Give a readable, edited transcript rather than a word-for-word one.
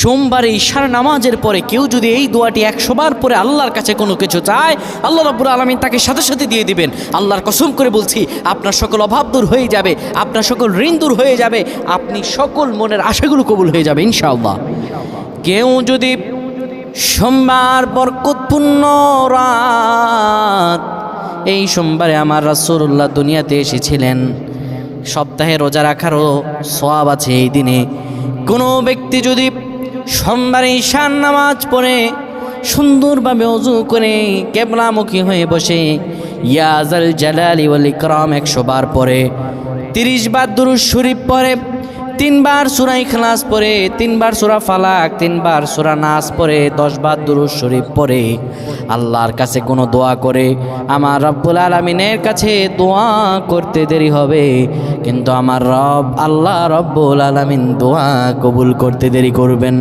সোমবারে ঈশার নামাজের পরে কেউ যদি এই দোয়াটি 100 বার পরে আল্লাহর কাছে কোনো কিছু চায়, আল্লাহ রাব্বুল আলামিন তাকে সাথে সাথে দিয়ে দিবেন। আল্লাহর কসম করে বলছি, আপনার সকল অভাব দূর হয়ে যাবে, আপনার সকল ঋণ দূর হয়ে যাবে, আপনি সকল মনের আশাগুলো কবুল হয়ে যাবে ইনশাআল্লাহ। কেউ যদি সোমবার বরকতপূর্ণ রাত, এই সোমবারে আমার রাসূলুল্লাহ দুনিয়াতে এসেছিলেন, সপ্তাহে রোজা রাখারও সওয়াব আছে এই দিনে। কোনো ব্যক্তি যদি সোমবারে ঈশার নামাজ পড়ে সুন্দরভাবে ওযু করে কিবলামুখী হয়ে বসে ইয়া যাল জালালি ওয়াল ইকরাম 100 বার পড়ে, 30 বার দুরূদ শরীফ পড়ে, 3 বার সূরা ইখলাস পড়ে, 3 বার সূরা ফালাক, 3 বার সূরা নাস পড়ে, 10 বার দুরূদ শরীফ পড়ে, আল্লাহর কাছে কোনো দোয়া করে, আমার রব্বুল আলামিনের কাছে দোয়া করতে দেরি হবে, কিন্তু আমার রব আল্লাহ রব্বুল আলামিন দোয়া কবুল করতে দেরি করবেন।